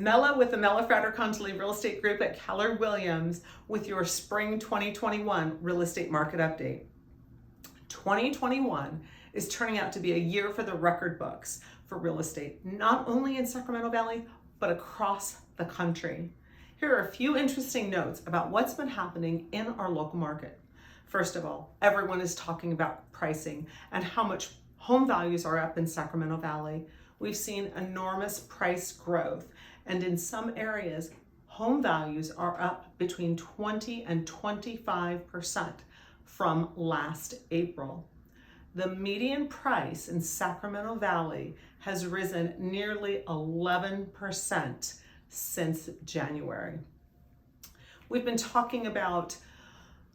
Mela with the Mela Frater-Contley Real Estate Group at Keller Williams with your Spring 2021 Real Estate Market Update. 2021 is turning out to be a year for the record books for real estate, not only in Sacramento Valley, but across the country. Here are a few interesting notes about what's been happening in our local market. First of all, everyone is talking about pricing and how much home values are up in Sacramento Valley. We've seen enormous price growth, and in some areas, home values are up between 20 and 25% from last April. The median price in Sacramento Valley has risen nearly 11% since January. We've been talking about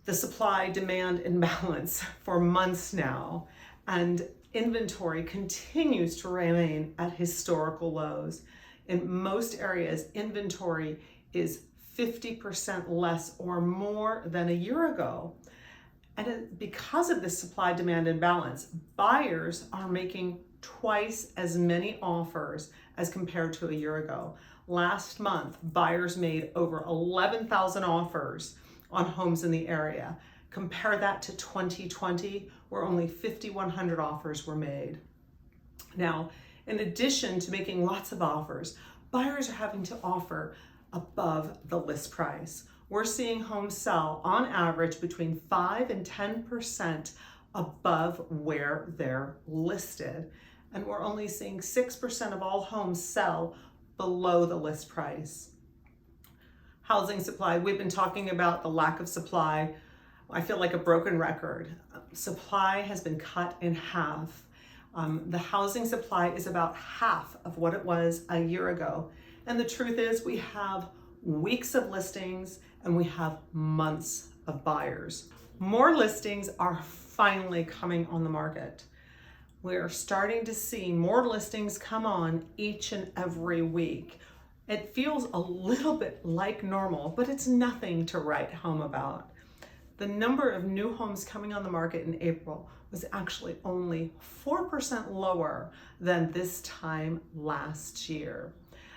the supply-demand imbalance for months now, and inventory continues to remain at historical lows. In most areas, inventory is 50% less or more than a year ago. And because of this supply-demand imbalance, buyers are making twice as many offers as compared to a year ago. Last month, buyers made over 11,000 offers on homes in the area. Compare that to 2020, where only 5,100 offers were made. Now, in addition to making lots of offers, buyers are having to offer above the list price. We're seeing homes sell on average between 5 and 10% above where they're listed. And we're only seeing 6% of all homes sell below the list price. Housing supply, we've been talking about the lack of supply. I feel like a broken record. Supply has been cut in half. The housing supply is about half of what it was a year ago. And the truth is we have weeks of listings and we have months of buyers. More listings are finally coming on the market. We're starting to see more listings come on each and every week. It feels a little bit like normal, but it's nothing to write home about. The number of new homes coming on the market in April was actually only 4% lower than this time last year.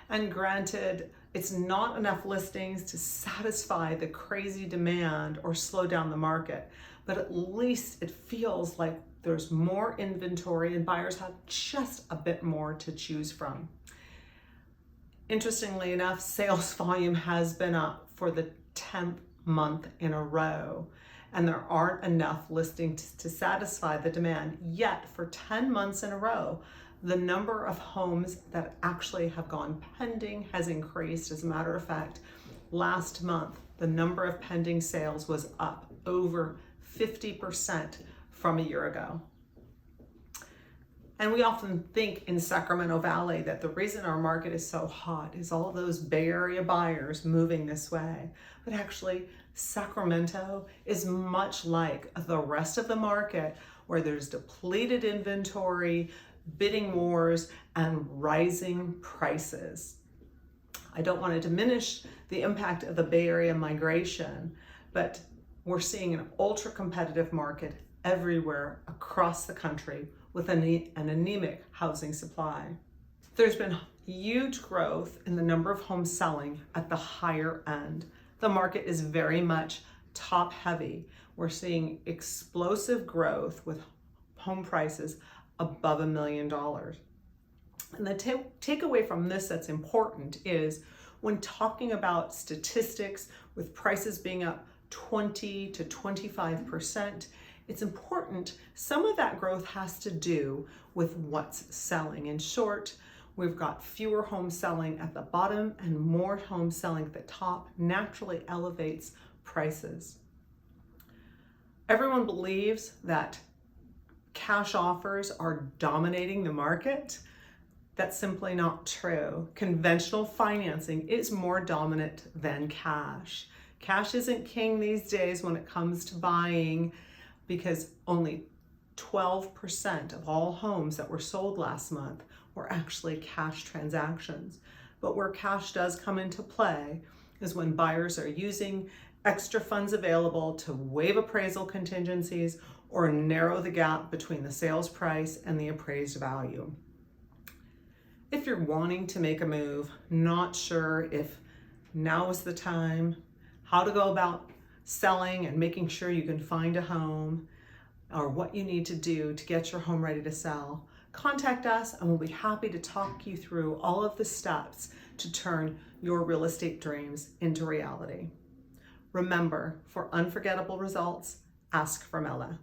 And granted, it's not enough listings to satisfy the crazy demand or slow down the market, but at least it feels like there's more inventory and buyers have just a bit more to choose from. Interestingly enough, sales volume has been up for the 10th month in a row, and there aren't enough listings to satisfy the demand. Yet for 10 months in a row, the number of homes that actually have gone pending has increased. As a matter of fact, last month, the number of pending sales was up over 50% from a year ago. And we often think in Sacramento Valley that the reason our market is so hot is all those Bay Area buyers moving this way. But actually, Sacramento is much like the rest of the market, where there's depleted inventory, bidding wars, and rising prices. I don't want to diminish the impact of the Bay Area migration, but we're seeing an ultra-competitive market everywhere across the country with an anemic housing supply. There's been huge growth in the number of homes selling at the higher end. The market is very much top heavy. We're seeing explosive growth with home prices above $1 million. And the takeaway from this that's important is when talking about statistics with prices being up 20 to 25%, it's important. Some of that growth has to do with what's selling. In short, we've got fewer homes selling at the bottom and more homes selling at the top, naturally elevates prices. Everyone believes that cash offers are dominating the market. That's simply not true. Conventional financing is more dominant than cash. Cash isn't king these days when it comes to buying, because only 12% of all homes that were sold last month were actually cash transactions. But where cash does come into play is when buyers are using extra funds available to waive appraisal contingencies or narrow the gap between the sales price and the appraised value. If you're wanting to make a move, not sure if now is the time, how to go about selling and making sure you can find a home, or what you need to do to get your home ready to sell, contact us and we'll be happy to talk you through all of the steps to turn your real estate dreams into reality. Remember, for unforgettable results, ask for Mela.